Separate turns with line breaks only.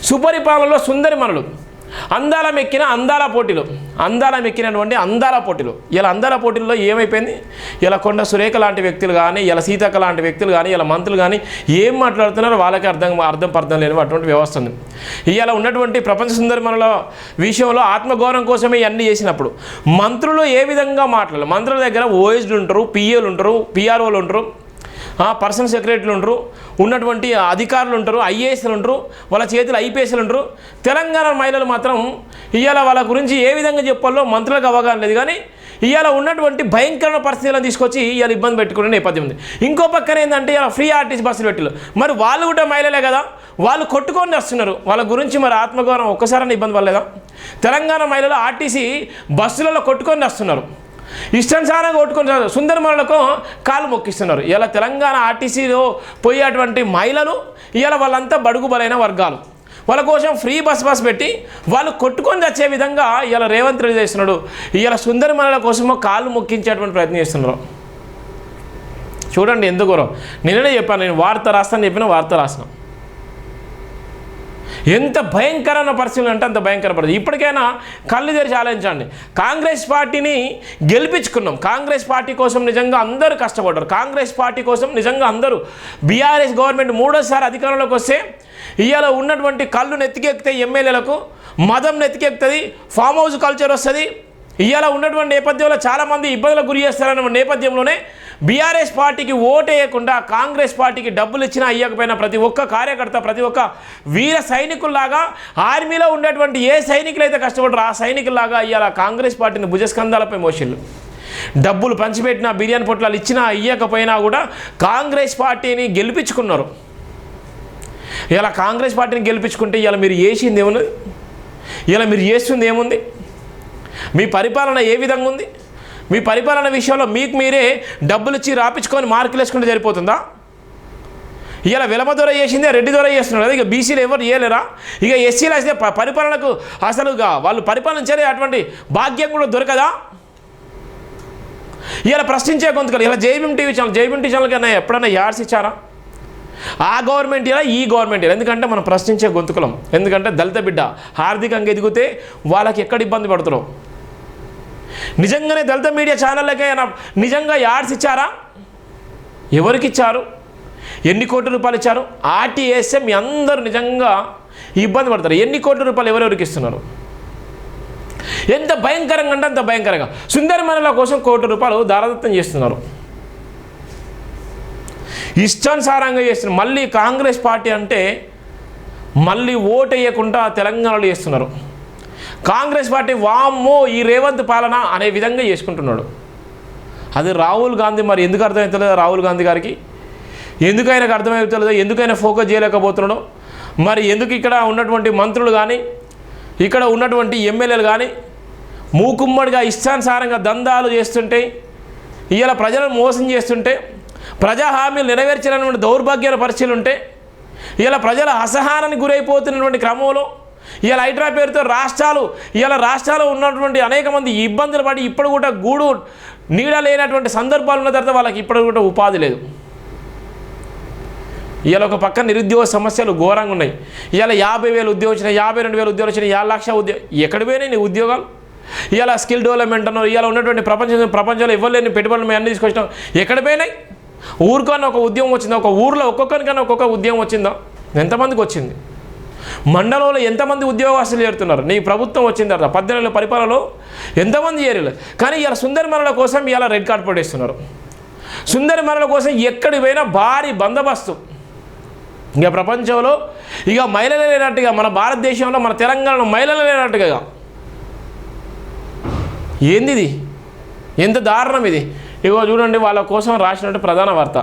సుపరిపాలనలో సుందరిమణులు, అందాల మెక్కినటువంటి అందాల పోటీలు. ఇలా అందాల పోటీల్లో ఏమైపోయింది, ఇలా కొండ సురేఖ లాంటి వ్యక్తులు కానీ, ఇలా సీతక్క లాంటి వ్యక్తులు కానీ, ఇలా మంత్రులు కానీ ఏం మాట్లాడుతున్నారో వాళ్ళకి అర్థం లేని అటువంటి వ్యవస్థ ఉంది. ఇలా ఉన్నటువంటి ప్రపంచ సుందరిమణుల విషయంలో ఆత్మగౌరవం కోసమే ఇవన్నీ చేసినప్పుడు మంత్రులు ఏ విధంగా మాట్లాడాలి? మంత్రుల దగ్గర ఓఎస్లు ఉంటారు, పిఏలు ఉంటారు, పిఆర్ఓలు ఉంటారు, పర్సనల్ సెక్రటరీలు ఉంటారు, ఉన్నటువంటి అధికారులు ఉంటారు, ఐఏఎస్లు ఉంటారు, వాళ్ళ చేతులు ఐపీఎస్లు ఉంటారు. తెలంగాణ మహిళలు మాత్రం ఇవాళ వాళ్ళ గురించి ఏ విధంగా చెప్పాలో మంత్రులకు అవగాహన లేదు. కానీ ఇవాళ ఉన్నటువంటి భయంకరమైన పరిస్థితులను తీసుకొచ్చి ఇవాళ ఇబ్బంది పెట్టుకునే నేపథ్యం ఉంది. ఇంకో పక్కన ఏంటంటే ఇలా ఫ్రీ ఆర్టీసీ బస్సులు పెట్టిలు, మరి వాళ్ళు కూడా మహిళలే కదా, వాళ్ళు కొట్టుకొని వస్తున్నారు. వాళ్ళ గురించి మరి ఆత్మగౌరవం ఒక్కసారైనా ఇబ్బంది పడలేదా? తెలంగాణ మహిళలు ఆర్టీసీ బస్సులలో కొట్టుకొని వస్తున్నారు, ఇష్టానుసారంగా కొట్టుకొని సుందరిమణులకు కాలు మొక్కిస్తున్నారు. ఇలా తెలంగాణ ఆర్టీసీలో పోయేటువంటి మహిళలు ఇవాళ వాళ్ళంతా బడుగు బలైన వర్గాలు, వాళ్ళ కోసం ఫ్రీ బస్ పెట్టి వాళ్ళు కొట్టుకొని వచ్చే విధంగా ఇలా రేవంత్ రెడ్డి చేస్తున్నాడు. ఇలా సుందరిమణుల కోసమో కాళ్ళు మొక్కించేటువంటి ప్రయత్నం చేస్తున్నారు. చూడండి ఎంత ఘోరం. నిన్ననే చెప్పాను, నేను వార్త రాసిన ఎంత భయంకరమైన పరిస్థితులు అంటే అంత భయంకర పరిస్థితి. ఇప్పటికైనా కళ్ళు తెరిచి ఆలోచించండి. కాంగ్రెస్ పార్టీని గెలిపించుకున్నాం, కాంగ్రెస్ పార్టీ కోసం నిజంగా అందరూ కష్టపడ్డారు, కాంగ్రెస్ పార్టీ కోసం నిజంగా అందరూ. బీఆర్ఎస్ గవర్నమెంట్ మూడోసారి అధికారంలోకి వస్తే ఇవాళ ఉన్నటువంటి కళ్ళు నెత్తికెక్కుతాయి, ఎమ్మెల్యేలకు మదం నెత్తికెక్కుతుంది, ఫామ్ హౌస్ కల్చర్ వస్తుంది. ఇవాళ ఉన్నటువంటి నేపథ్యంలో చాలామంది ఇబ్బందులకు గురి చేస్తారన్న నేపథ్యంలోనే బీఆర్ఎస్ పార్టీకి ఓటేయకుండా కాంగ్రెస్ పార్టీకి డబ్బులు ఇచ్చినా అయ్యకపోయినా ప్రతి ఒక్క కార్యకర్త, ప్రతి ఒక్క వీర సైనికుల్లాగా ఆర్మీలో ఉండేటువంటి ఏ సైనికులు అయితే కష్టపడరు ఆ సైనికుల్లాగా ఇవాళ కాంగ్రెస్ పార్టీని భుజస్కంధాలపై మోసిళ్ళు. డబ్బులు పంచిపెట్టినా, బిర్యానీ పొట్లాలు ఇచ్చినా ఇయ్యకపోయినా కూడా కాంగ్రెస్ పార్టీని గెలిపించుకున్నారు. ఇలా కాంగ్రెస్ పార్టీని గెలిపించుకుంటే ఇలా మీరు చేసింది ఏముంది, ఇలా మీరు చేస్తుంది ఏముంది, మీ పరిపాలన ఏ విధంగా ఉంది? మీ పరిపాలన విషయంలో మీకు మీరే డబ్బులు ఇచ్చి రాపించుకొని మార్కులు వేసుకుంటే సరిపోతుందా? ఇలా వెలమ దొర చేసిందే రెడ్డి దొర చేస్తున్నాడు కదా, ఇక బీసీలు ఎవరు చేయలేరా? ఇక ఎస్సీలు అయితే పరిపాలనకు అసలుగా వాళ్ళు పరిపాలించలే అటువంటి భాగ్యం కూడా దొరకదా? ఇలా ప్రశ్నించే గొంతుకలు ఇలా జైబీఎం టీవీ ఛానల్ కన్నా ఎప్పుడైనా యాడ్స్ ఇచ్చారా? ఆ గవర్నమెంట్ ఇలా ఈ గవర్నమెంట్ ఇలా, ఎందుకంటే మనం ప్రశ్నించే గొంతుకులం. ఎందుకంటే దళిత బిడ్డ ఆర్థికంగా ఎదిగితే వాళ్ళకి ఎక్కడ ఇబ్బంది పడుతున్నాం. నిజంగానే దళిత మీడియా ఛానళ్ళకే నిజంగా యాడ్స్ ఇచ్చారా? ఎవరికి ఇచ్చారు? ఎన్ని కోట్ల రూపాయలు ఇచ్చారు? ఆర్టీఎస్ఏ మీ అందరూ నిజంగా ఇబ్బంది పడతారు. ఎన్ని కోట్ల రూపాయలు ఎవరెవరికి ఇస్తున్నారు? ఎంత భయంకరంగా అంటే అంత భయంకరంగా సుందరిమణుల కోసం కోట్ల రూపాయలు దారదత్తం చేస్తున్నారు, ఇష్టానుసారంగా చేస్తున్నారు. మళ్ళీ కాంగ్రెస్ పార్టీ అంటే మళ్ళీ ఓటు వేయకుండా తెలంగాణలో చేస్తున్నారు. కాంగ్రెస్ పార్టీ వామ్మో ఈ రేవంత్ పాలన అనే విధంగా చేసుకుంటున్నాడు. అది రాహుల్ గాంధీ మరి ఎందుకు అర్థమవుతలేదో రాహుల్ గాంధీ గారికి, ఎందుకు ఆయనకు అర్థమవుతలేదో, ఎందుకైనా ఫోకస్ చేయలేకపోతున్నాడో మరి, ఎందుకు ఇక్కడ ఉన్నటువంటి మంత్రులు కానీ ఇక్కడ ఉన్నటువంటి ఎమ్మెల్యేలు కానీ మూకుమ్మడిగా ఇష్టానుసారంగా దందాలు చేస్తుంటే, ఇవాళ ప్రజలను మోసం చేస్తుంటే, ప్రజా హామీలు నెరవేర్చాలన్నటువంటి దౌర్భాగ్యాల పరిస్థితులు ఉంటే, ఇలా ప్రజల అసహనానికి గురైపోతున్నటువంటి క్రమంలో ఇలా హైడ్రా పేరుతో రాష్ట్రాలు ఉన్నటువంటి అనేక మంది ఇబ్బందులు పడి ఇప్పుడు కూడా గూడు నీడ లేనటువంటి సందర్భాలు ఉన్న తర్వాత వాళ్ళకి ఇప్పుడు కూడా ఉపాధి లేదు. ఇవాళ ఒక పక్క నిరుద్యోగ సమస్యలు ఘోరంగా ఉన్నాయి. ఇవాళ 50,000 ఉద్యోగం వచ్చినాయి, 52,000 ఉద్యోగాలు వచ్చినాయి, 1 లక్ష ఉద్యోగం ఎక్కడ పోయినాయి నీ ఉద్యోగాలు? ఇవాళ స్కిల్ డెవలప్మెంట్ అన్నారు, ఇవాళ ఉన్నటువంటి ప్రపంచంలో ఇవ్వలేని పెట్టుబడులు మేము అన్ని తీసుకొచ్చినాం, ఎక్కడ పోయినాయి? ఊరికన్నా ఒక ఉద్యోగం వచ్చిందా? ఒక ఊరిలో ఒక్కొక్కరికన్నా ఒక్కొక్క ఉద్యోగం వచ్చిందా? ఎంతమందికి వచ్చింది? మండలంలో ఎంతమంది ఉద్యోగస్తులు చేరుతున్నారు? నీ ప్రభుత్వం వచ్చిన తర్వాత 18 ఏళ్ళ పరిపాలనలో ఎంతమంది చేరలేదు. కానీ ఇలా సుందరిమణుల కోసం ఇలా రెడ్ కార్పెట్ వేస్తున్నారు. సుందరిమణుల కోసం ఎక్కడికి పోయినా భారీ బందోబస్తు. ఇక ప్రపంచంలో ఇక మహిళలు లేనట్టుగా, మన భారతదేశంలో మన తెలంగాణలో మహిళలు లేనట్టుగా. ఏంది ఇది? ఎంత దారుణం ఇది? ఇగో చూడండి, వాళ్ళ కోసం రాసినట్టు ప్రధాన వార్త.